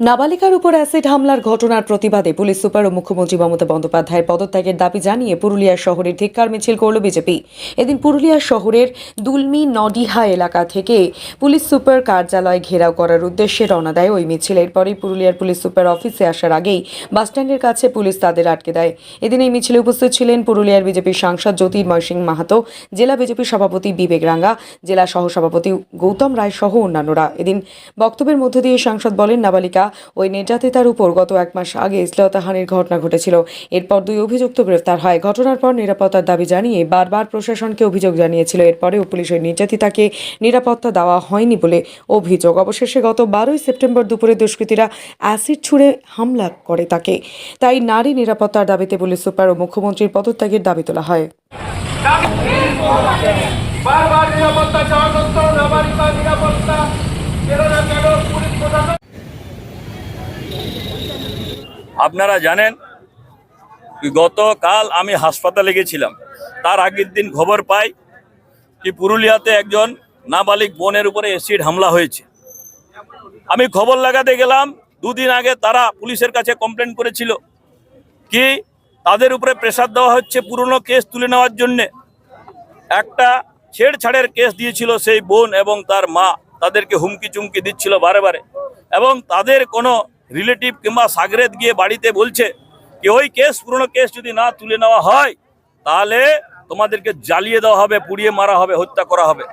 নাবালিকার উপর অ্যাসিড হামলার ঘটনার প্রতিবাদে পুলিশ সুপার ও মুখ্যমন্ত্রী মমতা বন্দ্যোপাধ্যায়ের পদত্যাগের দাবি জানিয়ে পুরুলিয়া শহরের ধিক্কার মিছিল করল বিজেপি। এদিন পুরুলিয়া শহরের দুলমি নডিহা এলাকা থেকে পুলিশ সুপার কার্যালয় ঘেরাও করার উদ্দেশ্যে রওনা দেয় ওই মিছিল। এরপরই পুরুলিয়ার পুলিশ সুপার অফিসে আসার আগেই বাসস্ট্যান্ডের কাছে পুলিশ তাদের আটকে দেয়। এদিন এই মিছিলে উপস্থিত ছিলেন পুরুলিয়ার বিজেপির সাংসদ জ্যোতির্ময় সিং মাহাতো, জেলা বিজেপির সভাপতি বিবেক রাঙ্গা, জেলা সহসভাপতি গৌতম রায় সহ অন্যান্যরা। এদিন বক্তব্যের মধ্য দিয়ে সাংসদ বলেন, নাবালিকা ওই নির্যাতিতার উপর গত 1 মাস আগে শ্লীলতাহানির ঘটনা ঘটেছিল। এরপর 2 অভিযুক্ত গ্রেফতার হয়। ঘটনার পর নিরাপত্তার দাবি জানিয়ে বারবার প্রশাসনকে অভিযোগ জানিয়েছিল। এরপরেও পুলিশের নির্যাতিতাকে নিরাপত্তা দেওয়া হয়নি বলে অভিযোগ। অবশেষে গত 12 সেপ্টেম্বর দুপুরে দুষ্কৃতীরা অ্যাসিড ছুড়ে হামলা করে তাকে। তাই নারী নিরাপত্তার দাবিতে পুলিশ সুপার ও মুখ্যমন্ত্রীর পদত্যাগের দাবি তোলা হয়। বারবার নিরাপত্তা চাওয়া সত্ত্বেও নাবালিকা নিরাপত্তা কেন না কেন পুলিশ প্রশাসন। আপনারা জানেন গতকাল আমি হাসপাতালে গেছিলাম। তার আগের দিন খবর পাই কি পুরুলিয়াতে একজন নাবালিক বোনের উপরে অ্যাসিড হামলা হয়েছে। আমি খবর লাগাতে গেলাম, 2 দিন আগে তারা পুলিশের কাছে কমপ্লেন করেছিল কি তাদের উপরে প্রেসার দেওয়া হচ্ছে পুরনো কেস তুলে নেওয়ার জন্যে। একটা ছেড়ছাড়ের কেস দিয়েছিল সেই বোন এবং তার মা, তাদেরকে হুমকি চুমকি দিচ্ছিল বারে বারে, এবং তাদের কোনো রিলেটিভ কিংবা সাগরেদ গিয়ে বাড়িতে বলছে কি ওই কেস পুরনো কেস যদি না তুলে নেওয়া হয় তাহলে তোমাদেরকে জ্বালিয়ে দেওয়া হবে, পুড়িয়ে মারা হবে, হত্যা করা হবে।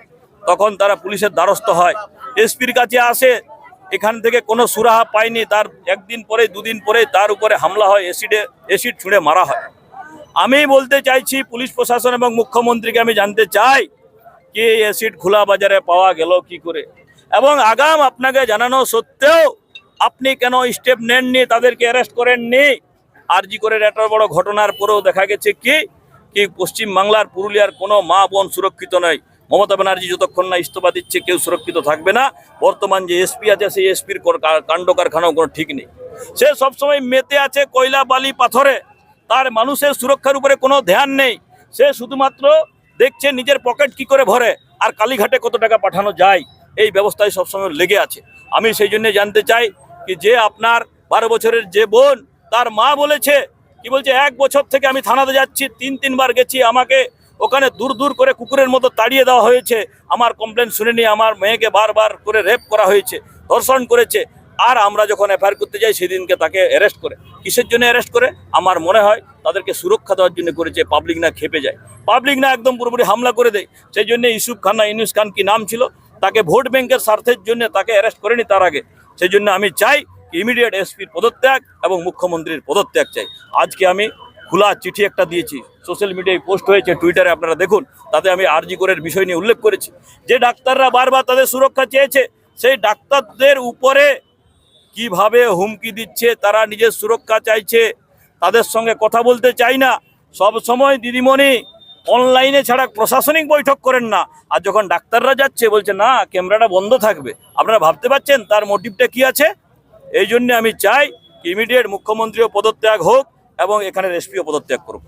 তখন তারা পুলিশের দ্বারস্থ হয়, এসপির কাছে আসে, এখান থেকে কোনো সুরাহা পায়নি। তার 1 দিন পরে 2 দিন পরে তার উপরে হামলা হয়, অ্যাসিড ছুঁড়ে মারা হয়। আমি বলতে চাইছি পুলিশ প্রশাসন এবং মুখ্যমন্ত্রীকে আমি জানতে চাই কি এই অ্যাসিড খোলা বাজারে পাওয়া গেল কি করে, এবং আগাম আপনাকে জানানো সত্ত্বেও আপনি কেন স্টেপ নেননি, তাদেরকে অ্যারেস্ট করেননি। আরজি করে এত বড় ঘটনার পরেও দেখা গেছে কি পশ্চিমবাংলার পুরুলিয়ার কোনো মা বোন সুরক্ষিত নয়। মমতা ব্যানার্জি যতক্ষণ না ইস্তফা দিচ্ছে কেউ সুরক্ষিত থাকবে না। বর্তমান যে এসপি আছে সেই এসপির কাণ্ড কারখানাও কোনো ঠিক নেই। সে সবসময় মেতে আছে কয়লা বালি পাথরে, তার মানুষের সুরক্ষার উপরে কোনো ধ্যান নেই। সে শুধুমাত্র দেখছে নিজের পকেট কি করে ভরে আর কালীঘাটে কত টাকা পাঠানো যায়, এই ব্যবস্থায় সবসময় লেগে আছে। আমি সেই জন্য জানতে চাই কি যে আপনার 12 বছরের যে বোন, তার মা বলেছে কি বলছে 1 বছর থেকে আমি থানাতে যাচ্ছি, 3 বার গেছি, আমাকে ওখানে দূর দূর করে কুকুরের মতো তাড়িয়ে দেওয়া হয়েছে, আমার কমপ্লেন শুনেনি, আমার মেয়েকে বারবার করে রেপ করা হয়েছে, ধর্ষণ করেছে। আর আমরা যখন এফআইআর করতে যাই সেদিনকে তাকে অ্যারেস্ট করে। কিসের জন্য অ্যারেস্ট করে? আমার মনে হয় তাদেরকে সুরক্ষা দেওয়ার জন্য করেছে, পাবলিক না খেপে যায়, পাবলিক না একদম পুরোপুরি হামলা করে দেয়। সেই জন্য ইউসুফ খান না ইউনুস খান কি নাম ছিল, তাকে ভোট ব্যাংকের স্বার্থের জন্য তাকে অ্যারেস্ট করেনি তার আগে। সেই জন্য আমি চাই ইমিডিয়েট এসপির পদত্যাগ এবং মুখ্যমন্ত্রীর পদত্যাগ চাই। আজকে আমি খোলা চিঠি একটা দিয়েছি, সোশ্যাল মিডিয়ায় পোস্ট হয়েছে, টুইটারে আপনারা দেখুন, তাতে আমি আরজি করের বিষয় নিয়ে উল্লেখ করেছি। যে ডাক্তাররা বারবার তাদের সুরক্ষা চেয়েছে, সেই ডাক্তারদের উপরে কিভাবে হুমকি দিচ্ছে, তারা নিজের সুরক্ষা চাইছে, তাদের সঙ্গে কথা বলতে চাই না। সব সময় দিদিমণি অনলাইনে ছাড়া প্রশাসনিক বৈঠক করেন না, আর যখন ডাক্তাররা যাচ্ছে বলছে না ক্যামেরাটা বন্ধ থাকবে। আপনারা ভাবতে পারছেন তার মোটিভটা কি আছে? এই জন্য আমি চাই ইমিডিয়েট মুখ্যমন্ত্রীও পদত্যাগ হোক এবং এখানের এসপিও পদত্যাগ করুক।